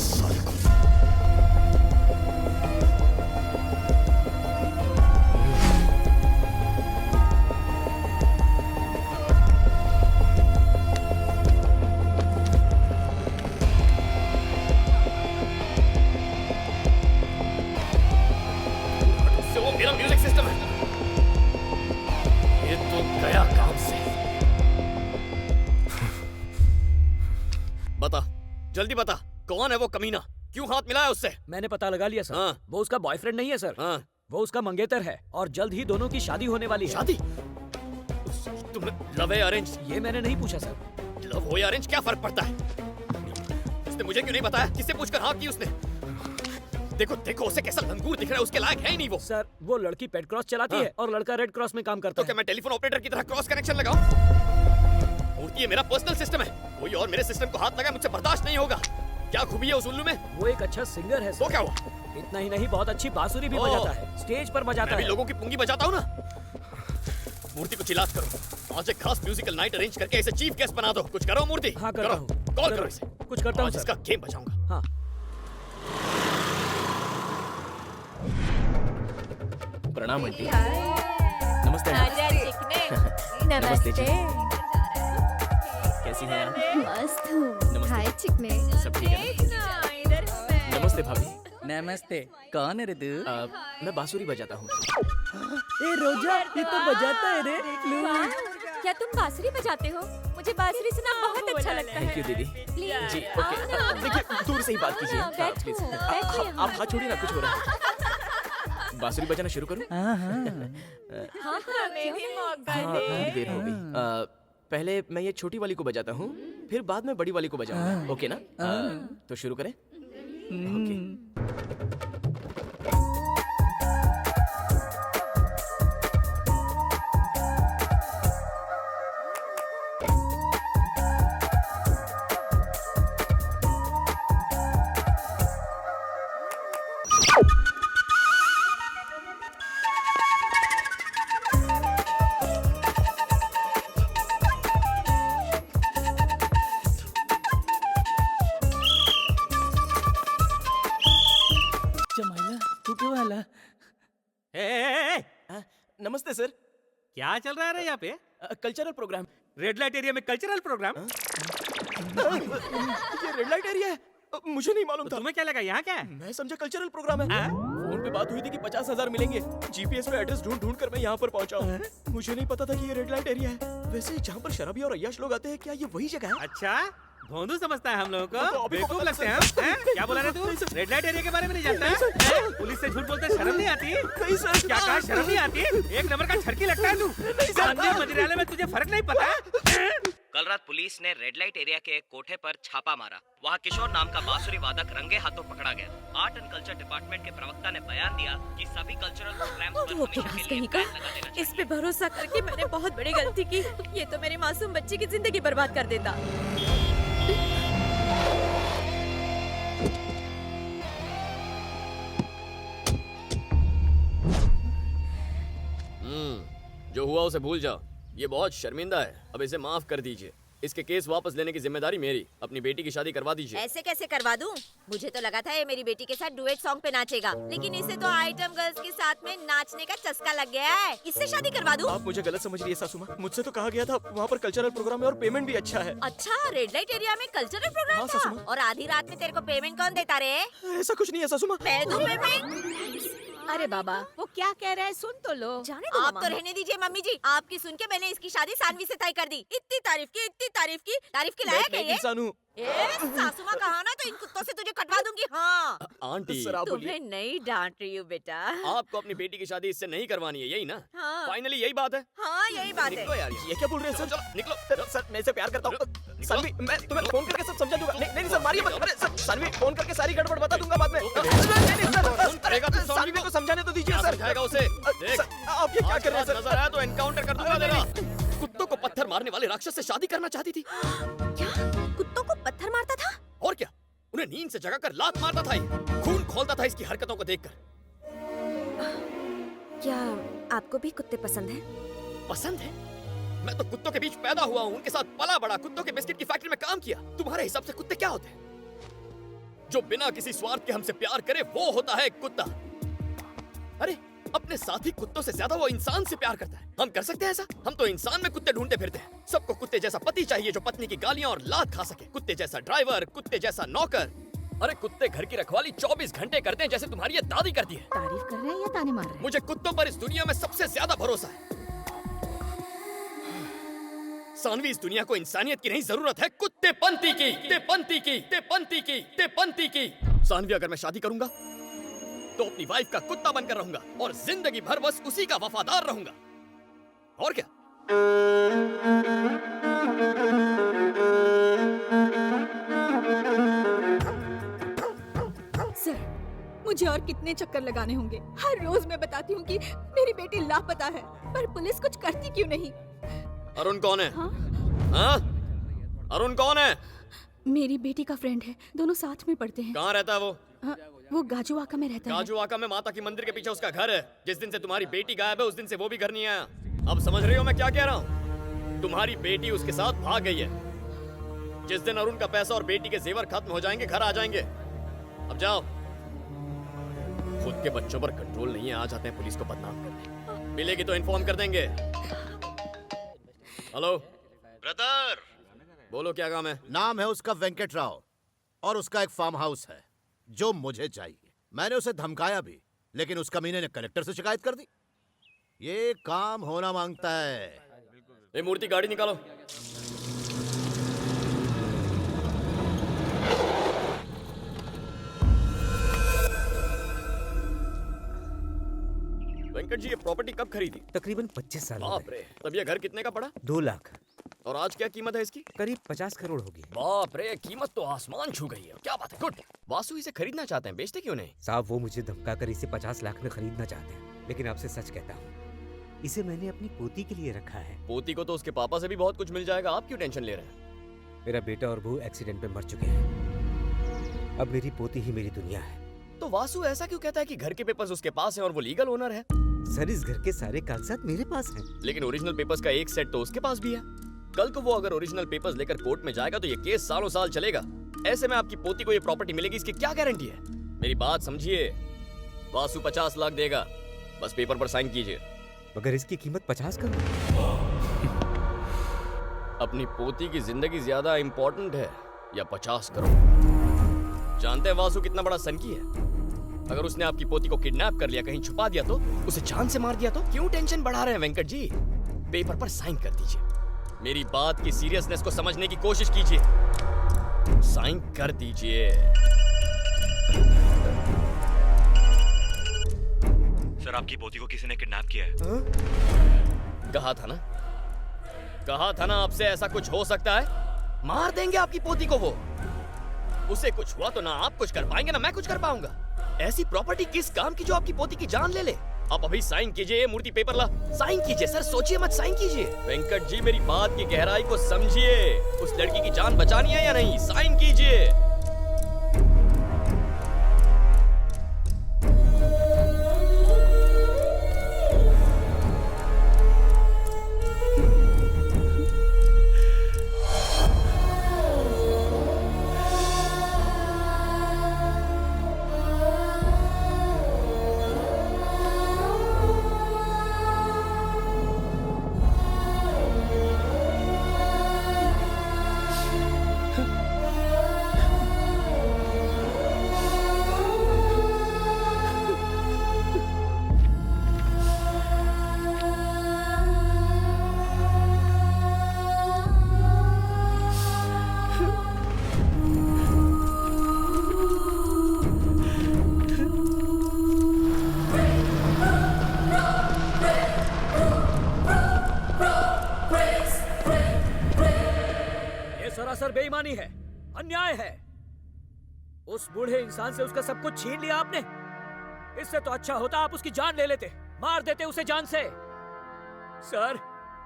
साले को। वो मेरा म्यूजिक सिस्टम है। ये तो गया काम से। बता, जल्दी बता, कौन है वो कमीना? क्यों हाथ मिलाया उससे? मैंने पता लगा लिया सर। हाँ। वो उसका बॉयफ्रेंड नहीं है सर। हाँ। वो उसका मंगेतर है और जल्द ही दोनों की शादी होने वाली है। शादी? तुमने लव है अरेंज? ये मैंने नहीं पूछा सर। लव हो या अरेंज क्या फर्क पड़ता है? उसने मुझे क्यों नहीं बताया? किससे पूछकर हाँ की उसने? देखो देखो उसे कैसा लंगूर दिख रहा है, उसके लायक है ही नहीं वो। सर वो लड़की पेड क्रॉस चलाती है और लड़का रेड क्रॉस में काम करता तो है। क्या मैं टेलीफोन ऑपरेटर की तरह क्रॉस कनेक्शन लगाऊं? मूर्ति ये मेरा पर्सनल सिस्टम है, कोई और मेरे सिस्टम को हाथ लगाए मुझसे बर्दाश्त नहीं होगा। क्या खूबी है उस उल्लू में? वो एक अच्छा सिंगर है सर। तो क्या हुआ? इतना ही नहीं, बहुत अच्छी बांसुरी भी ओह। बजाता है, स्टेज पर बजाता मैं भी है। लोगों की पुंगी बजाता हूँ ना। मूर्ति को चिल्लात करो, आज एक खास म्यूजिकल नाइट अरेंज करके इसे चीफ गेस्ट बना दो। कुछ करो मूर्ति। हाँ करता करो। हूँ। कॉल करो इसे। कुछ करता हूँ आज इसका गेम बजाऊंगा। हाँ। प्रणाम आंटी। नमस्ते आंटी। नमस्ते। कैसी हैं आप? मस्त हूँ। नमस्ते। हाय चिकने। सब ठीक है ना? नमस्ते भाभी। नमस्ते। कौन है रे तू? मैं बांसुरी बजाता हूँ। ए रोजा, ये तो बजाता है रे। वाह, क्या तुम बांसुरी बजाते हो? मुझे बांसुरी सुनना बहुत अच्छा लगता है। थैंक यू दीदी। प्लीज जी ओके। देखिए दूर से ही बात कीजिए। हाँ, बैठो, प्लीज। बैठिए आप हाथ छोड़िए ना, कुछ हो रहा है। बांसुरी बजाना शुरू करूँ? हाँ हाँ, हमें भी मौका हाँ बहुत देर हो गई। पहले मैं ये छोटी वाली को बजाता हूँ, फिर बाद में बड़ी वाली को बजाऊंगा। ओके ना? तो शुरू करें? ओके। जमाइला, तू क्यों आला? नमस्ते सर। क्या चल रहा है रे यहाँ पे? Cultural program. Red light area में कल्चरल प्रोग्राम? ये रेड लाइट एरिया है? मुझे नहीं मालूम था। तुम्हें क्या लगा यहाँ क्या है? मैं समझा कल्चरल प्रोग्राम है। हाँ? फोन पे बात हुई थी कि 50,000 मिलेंगे। जीपीएस में एड्रेस ढूंढ ढूंढ कर मैं यहाँ पर पहुंचा हूँ। मुझे नहीं पता था कि ये रेड लाइट एरिया है। वैसे जहाँ पर शराबी और अय्याश लोग आते हैं, क्या ये वही जगह है? अच्छा, भोंदू समझता है हम लोगों तो को? अभी बेवकूफ पता लगते हैं सर। हम? हैं? क्या बोला रे तू? नहीं सर। रेड लाइट एरिया के बारे में नहीं जानता नहीं सर। है? पुलिस से झूठ बोलते शर्म नहीं आती? नहीं सर। क्या कहा, शर्म नहीं आती? एक नंबर का छड़की लगता है तू। मंदिर मंदिरालय में तुझे फर्क नहीं पता? कल रात पुलिस ने रेड लाइट एरिया के एक कोठे पर छापा मारा। वहाँ किशोर नाम का बांसुरी वादक रंगे हाथों पकड़ा गया। आर्ट एंड कल्चर डिपार्टमेंट के प्रवक्ता ने बयान दिया कि सभी कल्चरल प्रोग्राम्स पर वो हमेशा क्या के लिए कहीं का? बैन लगा देना इस चाहिए। पे भरोसा करके मैंने बहुत बड़ी गलती की। ये तो मेरे मासूम बच्चे की जिंदगी बर्बाद कर देता। जो हुआ उसे भूल जाओ। ये बहुत शर्मिंदा है, अब इसे माफ कर दीजिए। इसके केस वापस लेने की जिम्मेदारी मेरी। अपनी बेटी की शादी करवा दीजिए। ऐसे कैसे करवा दूं? मुझे तो लगा था ये मेरी बेटी के साथ डुएट सॉन्ग पे नाचेगा, लेकिन इसे तो आइटम गर्ल्स के साथ में नाचने का चस्का लग गया है। इससे शादी करवा दूं? आप मुझे गलत समझ रही है सासू माँ। मुझसे तो कहा गया था वहाँ पर कल्चरल प्रोग्राम है और पेमेंट भी अच्छा है। अच्छा, रेड लाइट एरिया में कल्चरल प्रोग्राम हाँ, था? सासू माँ। और आधी रात में तेरे को पेमेंट कौन देता रे? ऐसा कुछ नहीं है सासू माँ। मैं दूं पेमेंट? अरे बाबा, वो क्या कह रहा है सुन तो लो। जाने दो, आप तो रहने दीजिए मम्मी जी। आपकी सुन के मैंने इसकी शादी सानवी से तय कर दी। इतनी तारीफ की, इतनी तारीफ की, तारीफ के लायक है मैं ये? इंसान हूँ। सासू माँ कहा ना तो इन कुत्तों से तुझे कटवा दूंगी। हाँ, आंटी, सर आप बोलिए। तुम्हें नहीं डांट रही हूँ बेटा। आपको अपनी बेटी की शादी इससे नहीं करवानी है, यही ना? हाँ। फाइनली यही बात है। हाँ, यही बात है। निकलो यार, ये क्या बोल रहे हैं सर? चलो, निकलो। सर मैं इसे प्यार करता हूँ। सानवी, मैं तुम्हें फोन करके सब समझा दूंगा। नहीं नहीं सर, मारिए मत। अरे सर, सानवी फोन करके सारी गड़बड़ बता दूंगा बाद में। नहीं सर, करेगा तो सानवी को समझाने तो दीजिए सर। समझाएगा उसे। देख, सर, आप ये क्या कर रहे हैं सर? नजर आया तो एनकाउंटर कर दूंगा तेरा। कुत्तों को पत्थर मारने वाले राक्षस से शादी करना चाहती थी। क्या कुत्तों को पत्थर मारता था? और क्या, उन्हें नींद से जगाकर लात मारता था ये। खून खोलता था इसकी हरकतों को देखकर। क्या आपको भी कुत्ते पसंद हैं? पसंद है? मैं तो कुत्तों के बीच पैदा हुआ हूँ, उनके साथ पला बड़ा, कुत्तों के बिस्किट की फैक्ट्री में काम किया। तुम्हारे हिसाब से कुत्ते क्या होते हैं? जो बिना किसी स्वार्थ के हमसे प्यार करे वो होता है एक कुत्ता। अरे अपने साथी कुत्तों से ज्यादा वो इंसान से प्यार करता है। हम कर सकते हैं ऐसा? हम तो इंसान में कुत्ते ढूंढते फिरते हैं। सबको कुत्ते जैसा पति चाहिए जो पत्नी की गालियां और लात खा सके, कुत्ते जैसा ड्राइवर, कुत्ते जैसा नौकर। अरे कुत्ते घर की रखवाली 24 घंटे करते हैं जैसे तुम्हारी ये दादी करती है। तारीफ कर रहे हैं या ताने मार रहे हैं? मुझे कुत्तों पर इस दुनिया में सबसे ज्यादा भरोसा है। सानवी, इस दुनिया को इंसानियत की नहीं जरूरत है, कुत्तेपंती की, कुत्तेपंती की, कुत्तेपंती की, कुत्तेपंती की। सानवी, अगर मैं शादी करूंगा तो अपनी वाइफ का कुत्ता बनकर रहूंगा और जिंदगी भर बस उसी का वफादार रहूंगा। और क्या? सर, मुझे और कितने चक्कर लगाने होंगे? हर रोज मैं बताती हूँ कि मेरी बेटी लापता है, पर पुलिस कुछ करती क्यों नहीं? अरुण कौन है? हाँ? हाँ? अरुण कौन है? मेरी बेटी का फ्रेंड है, दोनों साथ में पढ़ते हैं। कहाँ रहता है वो? हाँ, वो गाजुआका में रहता है। गाजुआका में माता की मंदिर के पीछे उसका घर है। जिस दिन से तुम्हारी बेटी गायब है उस दिन से वो भी घर नहीं आया। अब समझ रही हो मैं क्या कह रहा हूँ? तुम्हारी बेटी उसके साथ भाग गई है। जिस दिन अरुण का पैसा और बेटी के जेवर खत्म हो जाएंगे घर आ जाएंगे। अब जाओ। खुद के बच्चों पर कंट्रोल नहीं है, आ जाते हैं पुलिस को बदनाम करने। मिलेगी तो इन्फॉर्म कर देंगे। हेलो ब्रदर, बोलो क्या काम है? नाम है उसका वेंकट राव और उसका एक फार्म हाउस है जो मुझे चाहिए। मैंने उसे धमकाया भी, लेकिन उस कमीने ने कलेक्टर से शिकायत कर दी। ये काम होना मांगता है। ये मूर्ति गाड़ी निकालो। वेंकट जी, ये प्रॉपर्टी कब खरीदी? तकरीबन 25 साल हो बाप रे, तब ये घर कितने का पड़ा? 2 लाख। और आज क्या कीमत है इसकी? करीब 50 करोड़ होगी। बाप रे, कीमत तो आसमान छू गई है। क्या बात है, गुड। वासु इसे खरीदना चाहते हैं, बेचते क्यों नहीं? साहब, वो मुझे धमकाकर इसे 50 लाख में खरीदना चाहते हैं, लेकिन आपसे सच कहता हूँ, इसे मैंने अपनी पोती के लिए रखा है। पोती को तो उसके पापा से भी बहुत कुछ मिल जाएगा, आप क्यों टेंशन ले रहे हैं? मेरा बेटा और बहू एक्सीडेंट में मर चुके हैं। अब मेरी पोती ही मेरी दुनिया है। तो वासु ऐसा क्यों कहता है कि घर के पेपर्स उसके पास हैं और वो लीगल ओनर है? सर, इस घर के सारे कागजात मेरे पास हैं। लेकिन ओरिजिनल पेपर्स का एक सेट तो उसके पास भी है। कल को वो अगर ओरिजिनल पेपर्स लेकर कोर्ट में जाएगा तो ये केस सालों साल चलेगा। ऐसे में आपकी पोती को ये प्रॉपर्टी मिलेगी, इसकी क्या गारंटी है? मेरी बात समझिए। वासु 50 लाख देगा, बस पेपर पर साइन कीजिए। मगर इसकी कीमत 50 करोड़। अपनी पोती की जिंदगी ज्यादा इंपॉर्टेंट है या 50 करोड़? जानते हैं वासु कितना बड़ा सनकी है? अगर उसने आपकी पोती को किडनैप कर लिया, कहीं छुपा दिया तो, उसे जान से मार दिया तो? क्यों टेंशन बढ़ा रहे हैं वेंकट जी? पेपर पर साइन कर दीजिए। मेरी बात की सीरियसनेस को समझने की कोशिश कीजिए। साइन कर दीजिए। सर, आपकी पोती को किसी ने किडनैप किया है। कहा था ना आपसे ऐसा कुछ हो सकता है। मार देंगे आपकी पोती को। वो उसे कुछ हुआ तो ना आप कुछ कर पाएंगे ना मैं कुछ कर पाऊंगा। ऐसी प्रॉपर्टी किस काम की जो आपकी पोती की जान ले ले? आप अभी साइन कीजिए, मूर्ति पेपर ला, साइन कीजिए। सर सोचिए मत, साइन कीजिए। वेंकट जी, मेरी बात की गहराई को समझिए। उस लड़की की जान बचानी है या नहीं? साइन कीजिए। सरासर बेईमानी है, अन्याय है। उस बूढ़े इंसान से उसका सब कुछ छीन लिया आपने। इससे तो अच्छा होता आप उसकी जान ले लेते, मार देते उसे जान से। सर,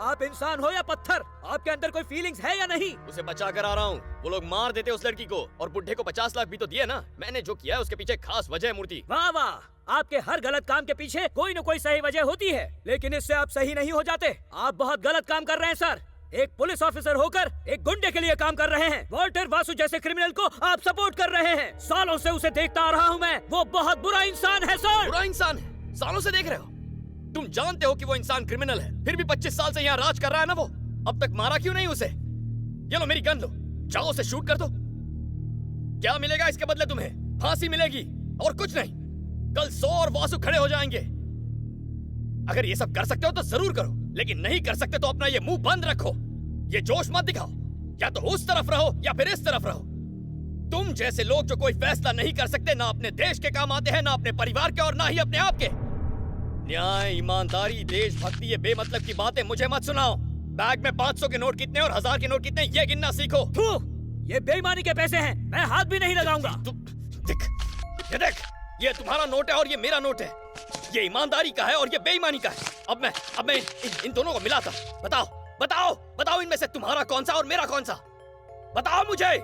आप इंसान हो या पत्थर? आपके अंदर कोई फीलिंग्स है या नहीं? उसे बचा कर आ रहा हूँ। वो लोग मार देते उस लड़की को और बुढ़े को 50 लाख भी तो दिए ना। मैंने जो किया है उसके पीछे खास वजह है मूर्ति। वाह वाह, आपके हर गलत काम के पीछे कोई न कोई सही वजह होती है, लेकिन इससे आप सही नहीं हो जाते। आप बहुत गलत काम कर रहे हैं सर। एक पुलिस ऑफिसर होकर एक गुंडे के लिए काम कर रहे हैं। वॉल्टर वासु जैसे क्रिमिनल को आप सपोर्ट कर रहे हैं। सालों से उसे देखता आ रहा हूँ मैं। वो बहुत बुरा इंसान है सर। बुरा इंसान है? सालों से देख रहे हो? तुम जानते हो कि वो इंसान क्रिमिनल है, फिर भी 25 साल से यहाँ राज कर रहा है ना वो। अब तक मारा क्यों नहीं उसे? ये लो मेरी गन लो, जाओ उसे शूट कर दो। क्या मिलेगा इसके बदले तुम्हें? फांसी मिलेगी और कुछ नहीं। कल 100 और वासु खड़े हो जाएंगे। अगर ये सब कर सकते हो तो जरूर करो, लेकिन नहीं कर सकते तो अपना ये मुंह बंद रखो। ये जोश मत दिखाओ। या तो उस तरफ रहो या फिर इस तरफ रहो। तुम जैसे लोग जो कोई फैसला नहीं कर सकते, ना अपने देश के काम आते हैं, ना अपने परिवार के और ना ही अपने आप के। न्याय, ईमानदारी, देशभक्ति, ये बेमतलब की बातें मुझे मत सुनाओ। बैग में 500 के नोट कितने और 1000 के नोट कितने, ये गिनना सीखो। ये बेईमानी के पैसे हैं, मैं हाथ भी नहीं लगाऊंगा। देख, ये तुम्हारा नोट है और ये मेरा नोट है। ये ईमानदारी का है और ये बेईमानी का है। अब मैं इन दोनों को मिलाता। बताओ इनमें से तुम्हारा कौन सा और मेरा कौन सा? बताओ मुझे।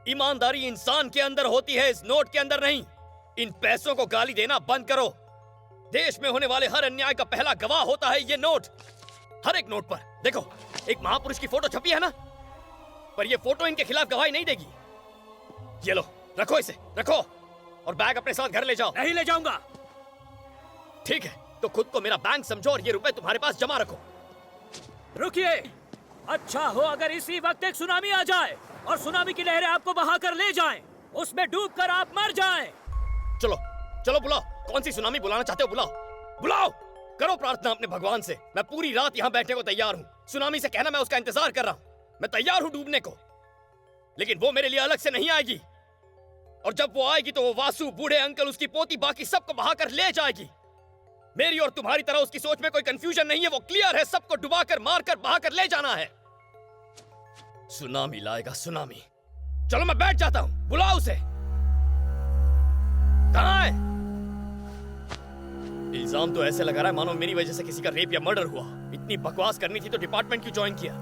ईमानदारी इंसान के अंदर होती है, इस नोट के अंदर नहीं। इन पैसों को गाली देना बंद करो। देश में होने वाले हर अन्याय का पहला गवाह होता है ये नोट। हर एक नोट पर देखो, एक महापुरुष की फोटो छपी है ना, पर ये फोटो इनके खिलाफ गवाही नहीं देगी। ये लो, रखो इसे, रखो और बैग अपने साथ घर ले जाओ। नहीं ले जाऊंगा। ठीक है, तो खुद को मेरा बैंक समझो और ये रुपए तुम्हारे पास जमा रखो। रुकिए, अच्छा हो अगर इसी वक्त एक सुनामी आ जाए और सुनामी की लहरें आपको बहाकर ले जाएं, उसमें डूबकर आप मर जाएं। चलो बुलाओ। कौन सी सुनामी बुलाना चाहते हो? बुलाओ। करो प्रार्थना अपने भगवान से। मैं पूरी रात यहाँ बैठने को तैयार हूँ। सुनामी से कहना मैं उसका इंतजार कर रहा हूँ। मैं तैयार हूँ डूबने को, लेकिन वो मेरे लिए अलग से नहीं आएगी। और जब वो आएगी तो वो वासु, बूढ़े अंकल, उसकी पोती, बाकी सबको बहाकर ले जाएगी। मेरी और तुम्हारी तरह उसकी सोच में कोई कंफ्यूजन नहीं है। वो क्लियर है, सबको डुबाकर, मारकर, बहाकर ले जाना है। सुनामी लाएगा सुनामी। चलो मैं बैठ जाता हूं। बुलाओ उसे। कहां है? इल्जाम तो ऐसे लगा रहा है मानो मेरी वजह से किसी का रेप या मर्डर हुआ। इतनी बकवास करनी थी तो डिपार्टमेंट क्यों ज्वाइन किया?